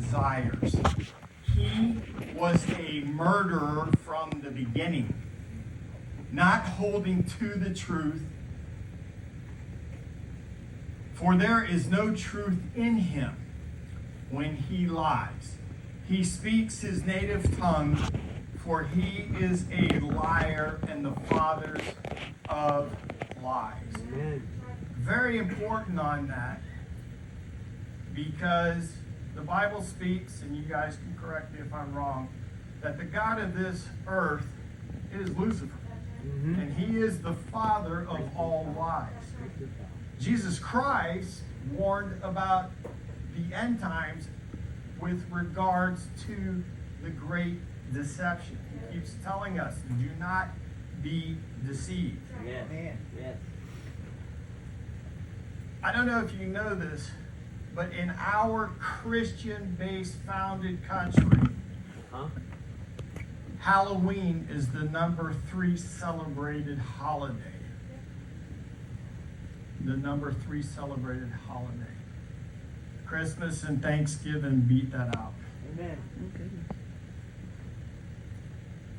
desires. He was a murderer from the beginning, not holding to the truth. For there is no truth in him when he lies. He speaks his native tongue, for he is a liar and the father of lies. Amen. Very important on that, because the Bible speaks, and you guys can correct me if I'm wrong, that the God of this earth is Lucifer. Mm-hmm. And he is the father of all lies. Jesus Christ warned about the end times with regards to the great deception. He keeps telling us, do not be deceived. Yes. Yes. I don't know if you know this, but in our Christian-based founded country, Huh? Halloween is the number 3 celebrated holiday. The number 3 celebrated holiday. Christmas and Thanksgiving beat that out. Amen.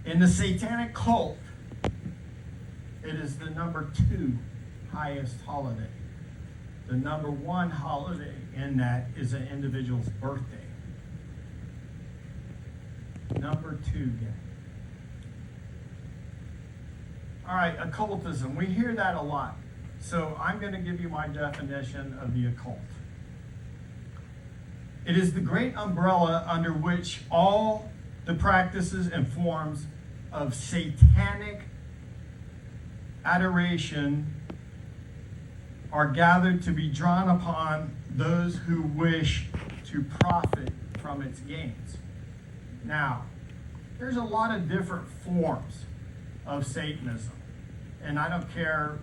In the satanic cult, it is the number 2 highest holiday. The number 1 holiday in that is an individual's birthday. Number 2, gang. All right, occultism. We hear that a lot. So I'm going to give you my definition of the occult. It is the great umbrella under which all the practices and forms of satanic adoration are gathered to be drawn upon those who wish to profit from its gains. Now, there's a lot of different forms of Satanism, and I don't care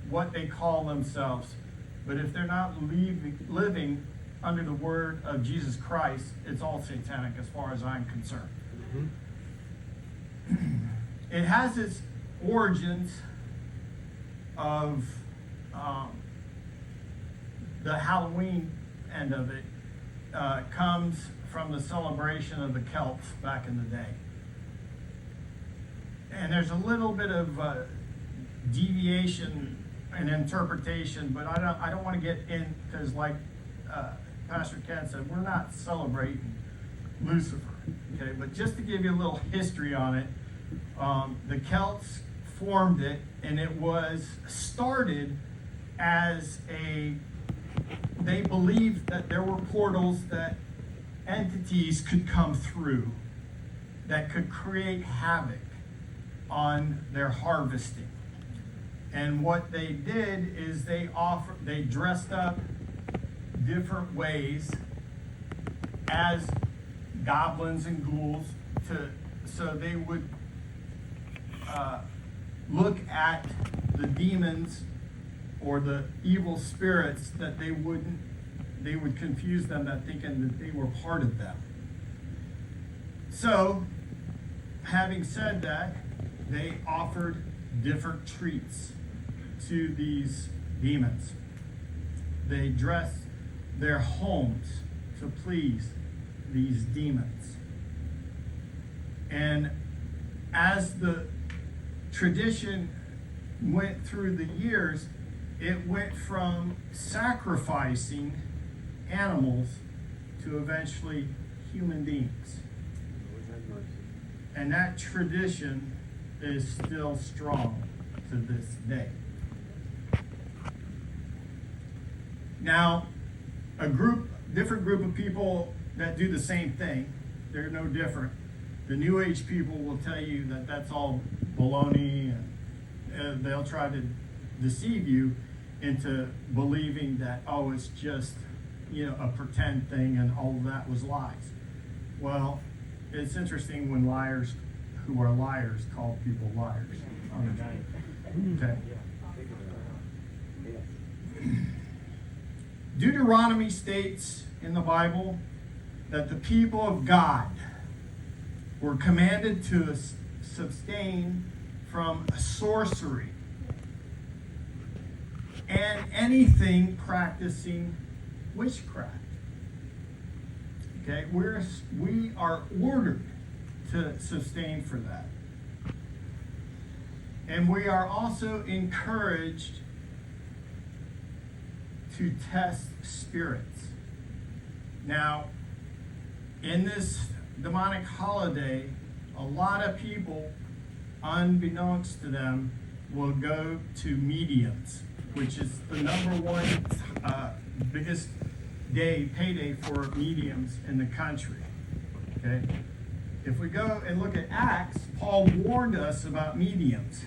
what they call themselves, but if they're not living under the word of Jesus Christ, it's all satanic as far as I'm concerned. Mm-hmm. It has its origins of the Halloween end of it comes from the celebration of the Celts back in the day. And there's a little bit of deviation and interpretation, but I don't want to get in, because like Pastor Ken said, we're not celebrating Lucifer, okay? But just to give you a little history on it, the Celts formed it, and it was started as they believed that there were portals that entities could come through that could create havoc on their harvesting. And what they did is they dressed up different ways as goblins and ghouls so they would look at the demons or the evil spirits, that they would confuse them, that thinking that they were part of them. So, having said that, they offered different treats to these demons. They dressed their homes to please these demons. And as the tradition went through the years, it went from sacrificing animals to eventually human beings. And that tradition is still strong to this day. Now, different group of people that do the same thing, they're no different. The New Age people will tell you that that's all baloney, and they'll try to deceive you into believing that, oh, it's just, a pretend thing and all of that was lies. Well, it's interesting when liars who are liars call people liars. Okay. Deuteronomy states in the Bible that the people of God were commanded to abstain from sorcery and anything practicing witchcraft. Okay, we are ordered to sustain for that. And we are also encouraged to test spirits. Now, in this demonic holiday, a lot of people, unbeknownst to them, will go to mediums, which is the number one biggest payday for mediums in the country. Okay? If we go and look at Acts, Paul warned us about mediums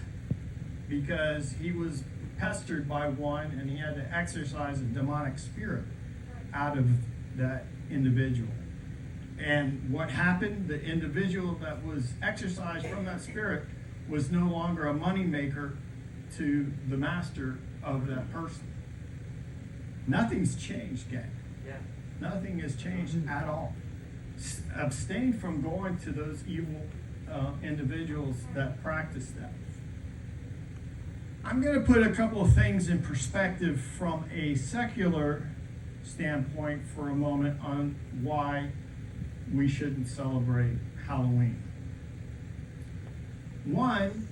because he was pestered by one and he had to exorcise a demonic spirit out of that individual. And what happened? The individual that was exorcised from that spirit was no longer a moneymaker to the master of that person. Nothing's changed, gang. Yeah. Nothing has changed at all. Abstain from going to those evil individuals that practice that. I'm going to put a couple of things in perspective from a secular standpoint for a moment on why we shouldn't celebrate Halloween. One,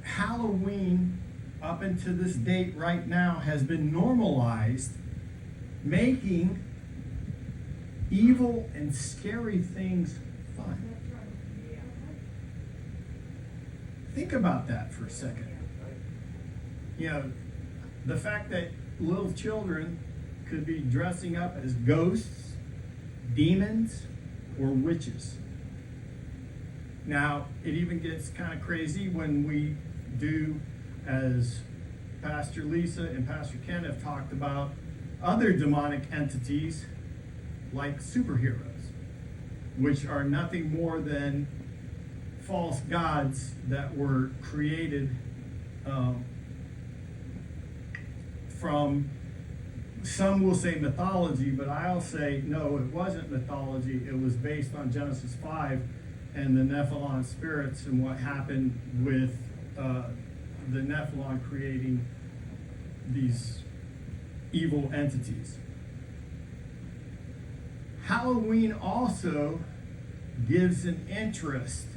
Halloween up until this date right now has been normalized, making evil and scary things fun. Think about that for a second. You know, the fact that little children could be dressing up as ghosts, demons, or witches. Now, it even gets kind of crazy when we do, as Pastor Lisa and Pastor Ken have talked about, other demonic entities like superheroes, which are nothing more than false gods that were created from, some will say mythology, but I'll say no, it wasn't mythology. It was based on Genesis 5 and the Nephilim spirits and what happened with the Nephilim creating these evil entities. Halloween also gives an interest,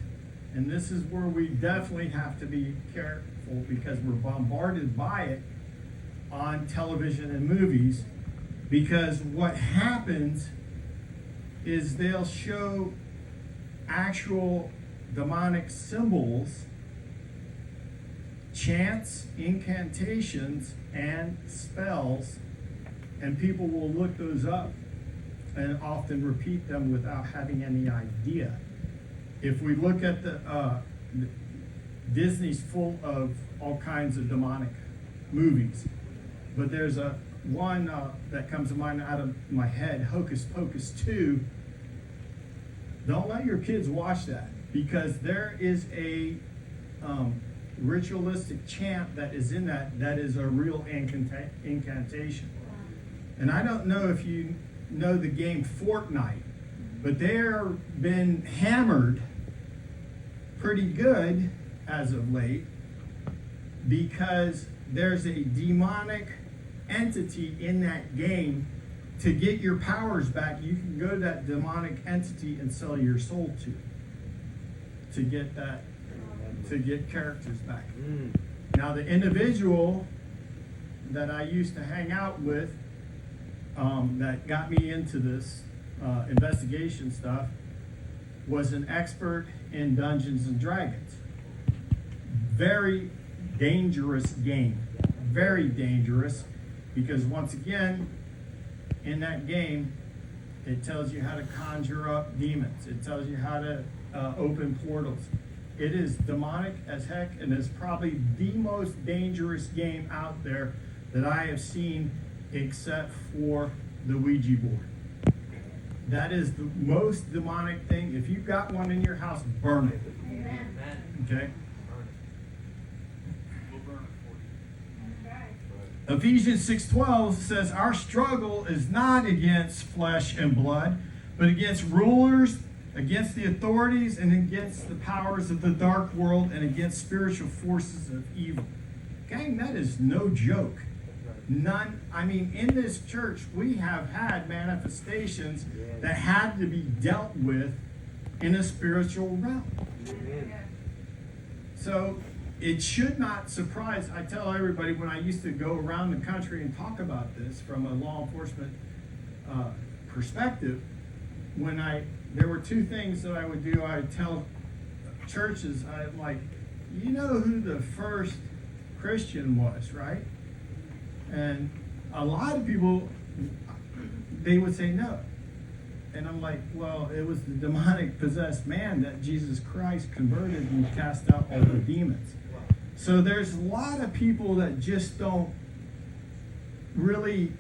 and this is where we definitely have to be careful because we're bombarded by it on television and movies, because what happens is they'll show actual demonic symbols, chants, incantations, and spells, and people will look those up and often repeat them without having any idea. If we look at Disney's full of all kinds of demonic movies, but there's one that comes to mind out of my head, Hocus Pocus 2. Don't let your kids watch that, because there is a ritualistic chant that is in that is a real incantation. And I don't know if you know the game Fortnite, but they're been hammered pretty good as of late because there's a demonic entity in that game. To get your powers back, you can go to that demonic entity and sell your soul to get characters back. Now, the individual that I used to hang out with that got me into this investigation stuff was an expert in Dungeons and Dragons. Very dangerous game. Very dangerous, because once again, in that game, it tells you how to conjure up demons. It tells you how to open portals. It is demonic as heck, and it's probably the most dangerous game out there that I have seen, except for the Ouija board. That is the most demonic thing. If you've got one in your house, burn it. Amen. Okay? We'll burn it for you. Ephesians 6:12 says, our struggle is not against flesh and blood, but against rulers, against the authorities, and against the powers of the dark world, and against spiritual forces of evil. Gang, that is no joke. none, I mean, in this church, we have had manifestations Yes. that had to be dealt with in a spiritual realm. Amen. So it should not surprise, I tell everybody when I used to go around the country and talk about this from a law enforcement perspective, there were two things that I would do. I would tell churches, I'm like, you know who the first Christian was, right? And a lot of people, they would say no. And I'm like, well, it was the demonic possessed man that Jesus Christ converted and cast out all the demons. So there's a lot of people that just don't really,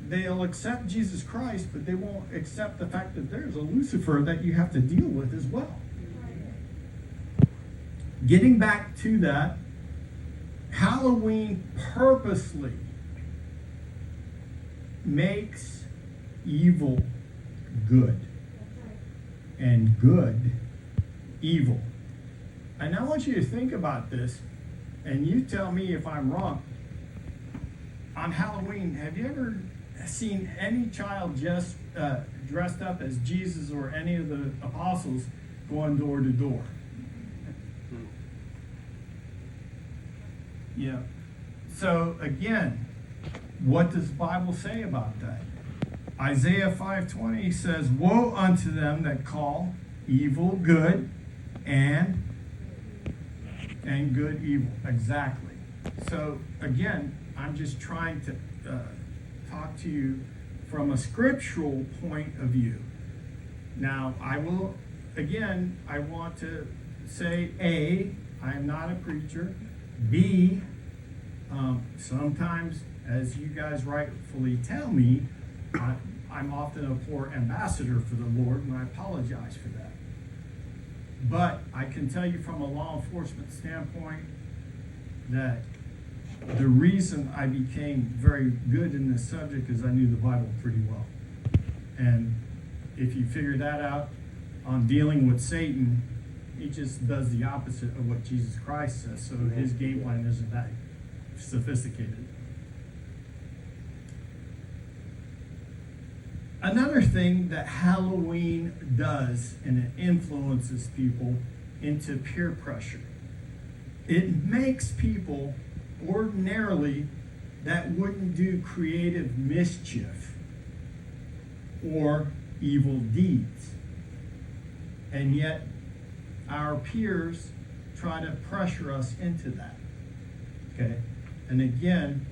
they'll accept Jesus Christ, but they won't accept the fact that there's a Lucifer that you have to deal with as well. Getting back to that, Halloween purposely makes evil good and good evil. And I want you to think about this, and you tell me if I'm wrong. On Halloween, have you ever seen any child just dressed up as Jesus or any of the apostles going door to door? Yeah. So again, what does the Bible say about that? Isaiah 5:20 says, "Woe unto them that call evil good and good evil." Exactly. So again, I'm just trying to talk to you from a scriptural point of view. Now, I want to say, A, I am not a preacher. B, sometimes, as you guys rightfully tell me, I'm often a poor ambassador for the Lord, and I apologize for that. But I can tell you from a law enforcement standpoint that the reason I became very good in this subject is I knew the Bible pretty well. And if you figure that out on dealing with Satan, he just does the opposite of what Jesus Christ says. So his game plan isn't that sophisticated. Another thing that Halloween does, and it influences people into peer pressure. It makes people ordinarily that wouldn't do creative mischief or evil deeds. And yet our peers try to pressure us into that. Okay? And again,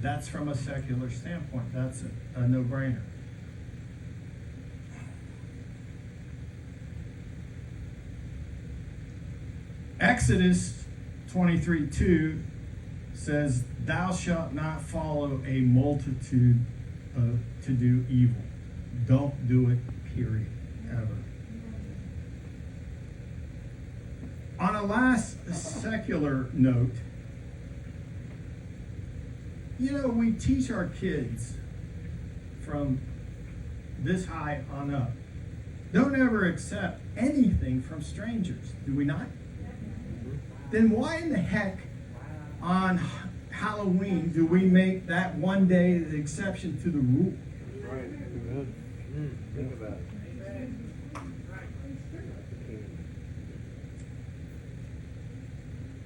that's from a secular standpoint. That's a no-brainer. Exodus 23:2 says, "Thou shalt not follow a multitude to do evil." Don't do it, period, ever. On a last secular note, we teach our kids from this high on up, don't ever accept anything from strangers, do we not? Then why in the heck on Halloween do we make that one day the exception to the rule? Right. Think about it.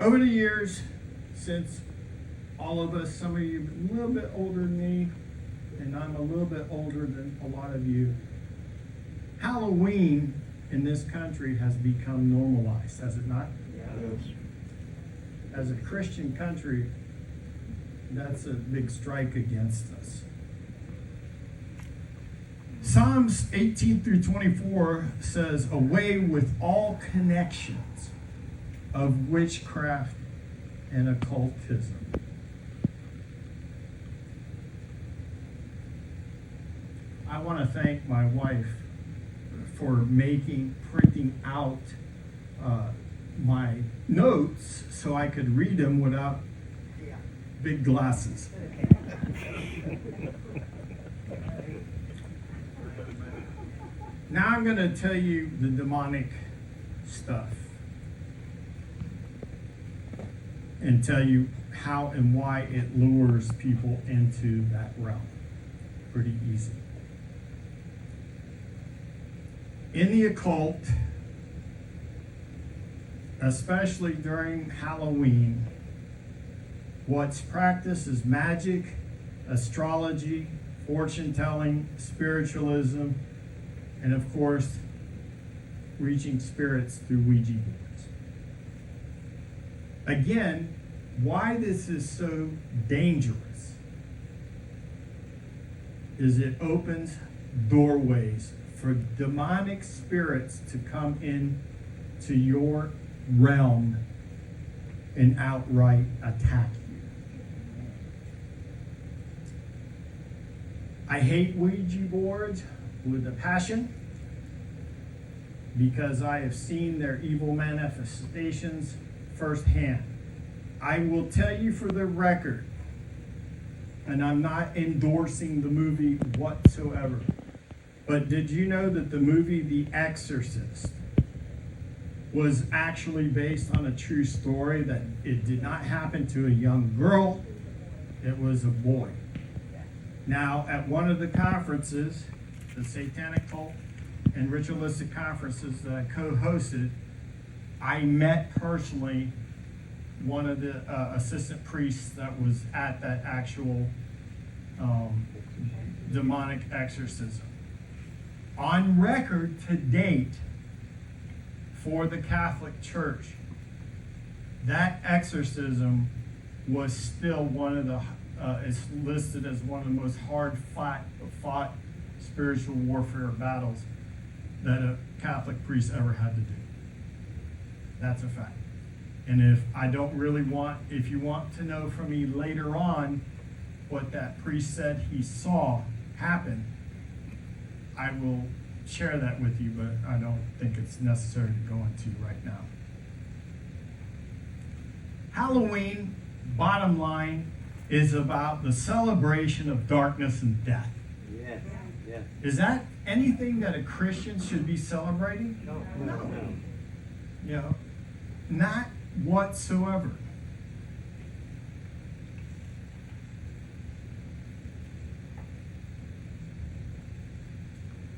Over the years, since all of us, some of you a little bit older than me, and I'm a little bit older than a lot of you, Halloween in this country has become normalized, has it not? Yes. As a Christian country, that's a big strike against us. Psalms 18-24 says, "Away with all connections of witchcraft and occultism." I want to thank my wife for printing out my notes so I could read them without big glasses. Now I'm going to tell you the demonic stuff. and tell you how and why it lures people into that realm. Pretty easy. In the occult, especially during Halloween, what's practiced is magic, astrology, fortune telling, spiritualism, and of course, reaching spirits through Ouija boards. Again, why this is so dangerous is it opens doorways for demonic spirits to come in to your realm and outright attack you. I hate Ouija boards with a passion because I have seen their evil manifestations firsthand. I will tell you for the record, and I'm not endorsing the movie whatsoever, but did you know that the movie The Exorcist was actually based on a true story, that it did not happen to a young girl, it was a boy. Now, at one of the conferences, the Satanic Cult and Ritualistic conferences that I co-hosted, I met personally one of the assistant priests that was at that actual demonic exorcism. On record to date, for the Catholic Church, that exorcism was still one of the, it's listed as one of the most hard fought spiritual warfare battles that a Catholic priest ever had to do. That's a fact. And if you want to know from me later on what that priest said he saw happen, I will share that with you, but I don't think it's necessary to go into right now. Halloween, bottom line, is about the celebration of darkness and death. Yes, yes. Is that anything that a Christian should be celebrating? No. You know, not whatsoever.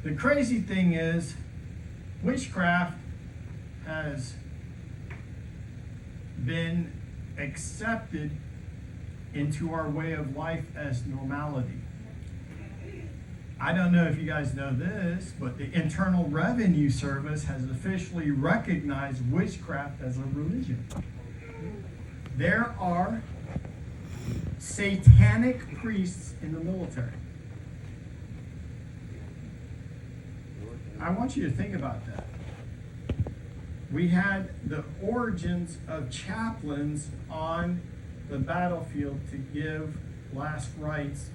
The crazy thing is, witchcraft has been accepted into our way of life as normality. I don't know if you guys know this, but the Internal Revenue Service has officially recognized witchcraft as a religion. There are satanic priests in the military. I want you to think about that. We had the origins of chaplains on the battlefield to give last rites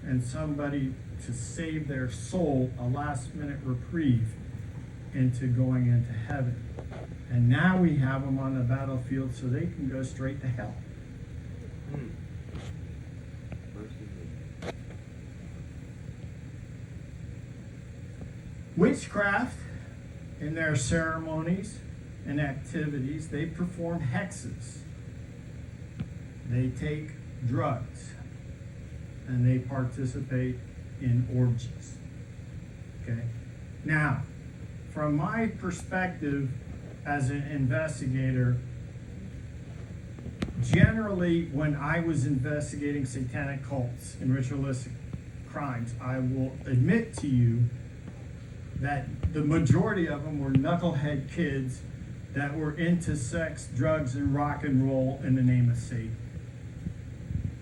and somebody to save their soul, a last minute reprieve into going into heaven. And now we have them on the battlefield so they can go straight to hell. Witchcraft, in their ceremonies and activities, they perform hexes. They take drugs and they participate in orgies. Okay? Now, from my perspective as an investigator, generally when I was investigating satanic cults and ritualistic crimes, I will admit to you that the majority of them were knucklehead kids that were into sex, drugs, and rock and roll in the name of Satan.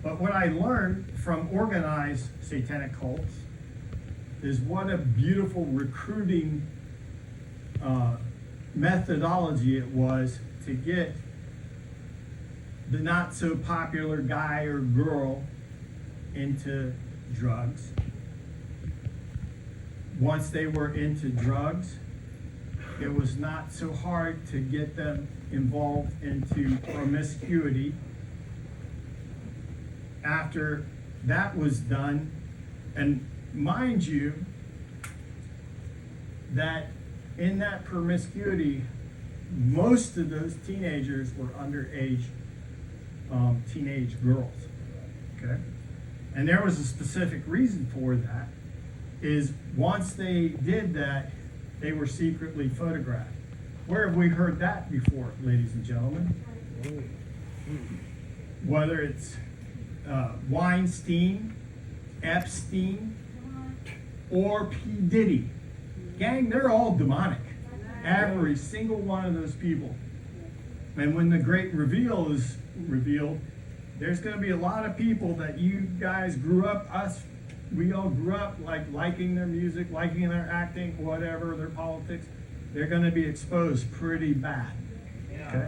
But what I learned from organized satanic cults is what a beautiful recruiting methodology it was to get the not so popular guy or girl into drugs. Once they were into drugs, it was not so hard to get them involved into promiscuity. After that was done, and mind you, that in that promiscuity, most of those teenagers were underage teenage girls. Okay? And there was a specific reason for that, is once they did that, they were secretly photographed. Where have we heard that before, ladies and gentlemen? Whether it's Weinstein, Epstein, or P. Diddy. Gang, they're all demonic. Every single one of those people. And when the great reveal is revealed, there's going to be a lot of people that you guys grew up, we all grew up like liking their music, liking their acting, whatever, their politics. They're going to be exposed pretty bad. Okay?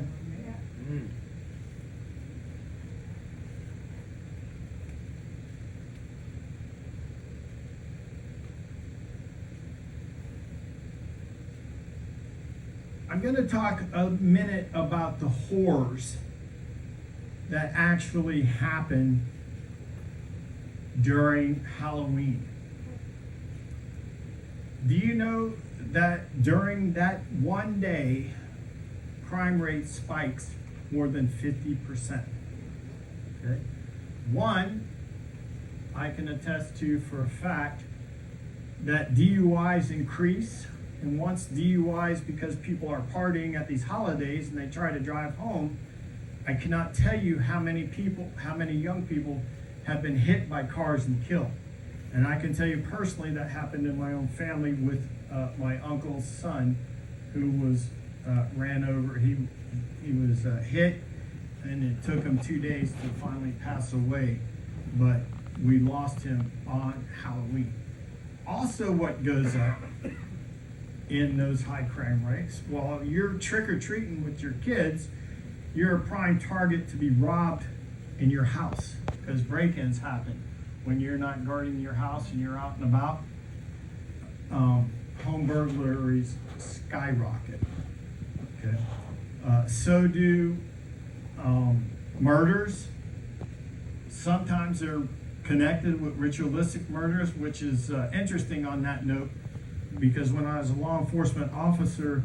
I'm going to talk a minute about the horrors that actually happen during Halloween. Do you know that during that one day, crime rate spikes more than 50%? Okay? One, I can attest to for a fact that DUIs increase. And once DUIs, because people are partying at these holidays and they try to drive home, I cannot tell you how many young people have been hit by cars and killed. And I can tell you personally that happened in my own family with my uncle's son, who was ran over. He was hit, and it took him 2 days to finally pass away. But we lost him on Halloween. Also, what goes up in those high crime rates, while you're trick-or-treating with your kids, you're a prime target to be robbed in your house, because break-ins happen when you're not guarding your house and you're out and about. Home burglaries skyrocket. Okay, so do murders. Sometimes they're connected with ritualistic murders, which is interesting on that note, because when I was a law enforcement officer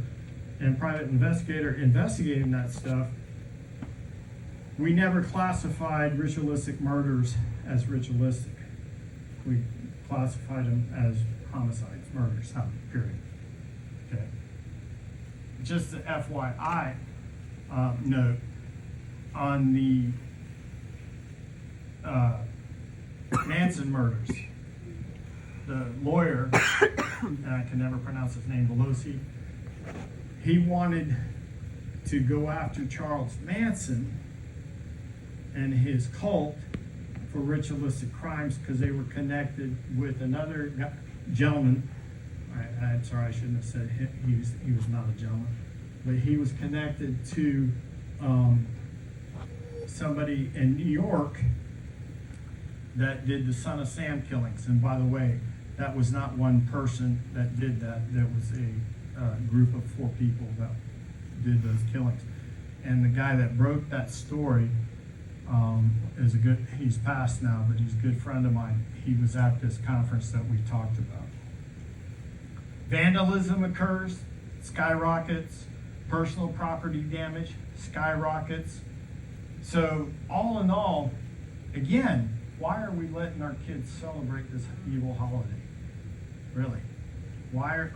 and private investigator investigating that stuff, we never classified ritualistic murders as ritualistic. We classified them as homicides, murders, period. Okay. Just the FYI note on the Manson murders. The lawyer, and I can never pronounce his name, Pelosi, he wanted to go after Charles Manson and his cult for ritualistic crimes because they were connected with another gentleman. I'm sorry, I shouldn't have said he was not a gentleman, but he was connected to somebody in New York that did the Son of Sam killings. And by the way, that was not one person that did that. There was a group of 4 people that did those killings. And the guy that broke that story is he's passed now, but he's a good friend of mine. He was at this conference that we talked about. Vandalism occurs, skyrockets. Personal property damage skyrockets. So all in all, again, why are we letting our kids celebrate this evil holiday? Really? Why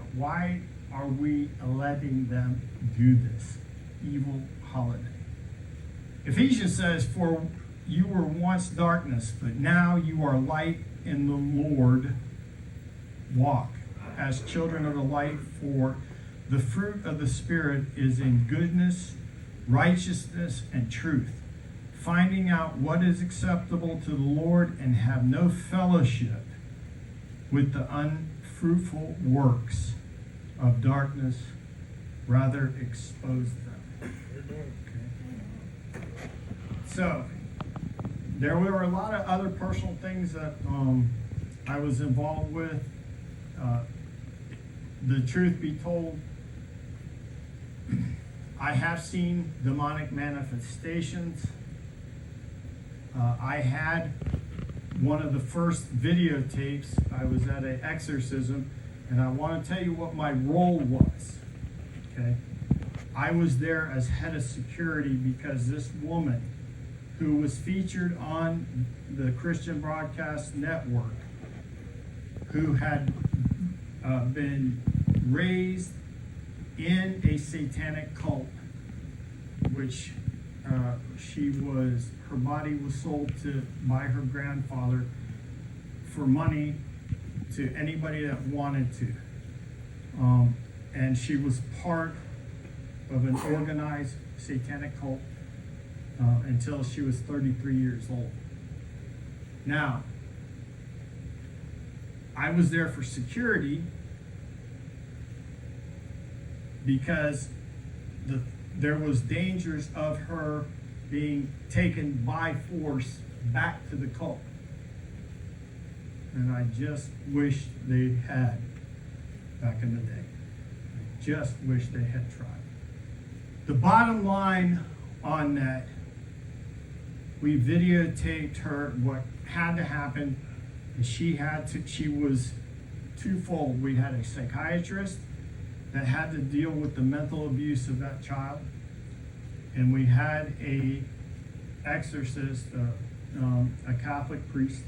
are we letting them do this evil holiday? Ephesians says, "For you were once darkness, but now you are light in the Lord. Walk as children of the light, for the fruit of the Spirit is in goodness, righteousness, and truth, finding out what is acceptable to the Lord, and have no fellowship with the unfruitful works of darkness, rather expose them." Okay. So, there were a lot of other personal things that I was involved with. The truth be told, I have seen demonic manifestations. I had one of the first videotapes. I was at an exorcism, and I want to tell you what my role was. Okay, I was there as head of security because this woman who was featured on the Christian Broadcast Network, who had been raised in a satanic cult, which her body was sold by her grandfather for money to anybody that wanted to. And she was part of an organized satanic cult until she was 33 years old. Now, I was there for security because there was dangers of her being taken by force back to the cult. And I just wish they had back in the day. I just wish they had tried. The bottom line on that, we videotaped her. What had to happen is she was twofold. We had a psychiatrist that had to deal with the mental abuse of that child, and we had a exorcist, a Catholic priest,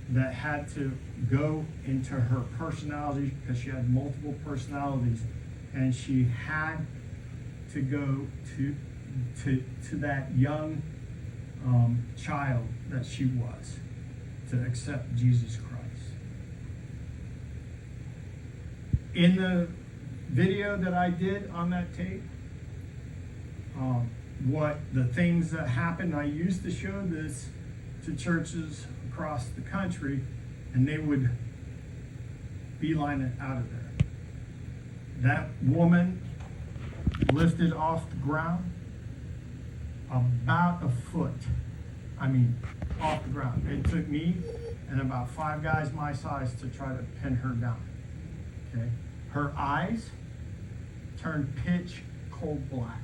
that had to go into her personality because she had multiple personalities, and she had to go to that young child that she was to accept Jesus Christ. In the video that I did on that tape, what the things that happened, I used to show this to churches across the country, and they would beeline it out of there. That woman lifted off the ground about a foot. I mean, off the ground. It took me and about 5 guys my size to try to pin her down. Okay? Her eyes turned pitch cold black.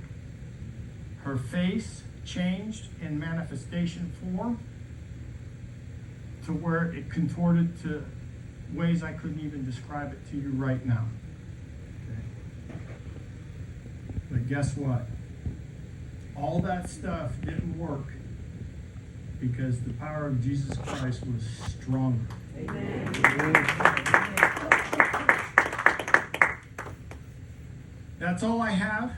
Her face changed in manifestation form to where it contorted to ways I couldn't even describe it to you right now. Okay. But guess what? All that stuff didn't work because the power of Jesus Christ was stronger. Amen. That's all I have.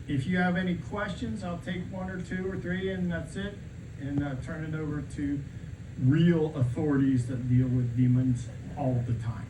If you have any questions, I'll take 1 or 2 or 3, and that's it, and turn it over to real authorities that deal with demons all the time.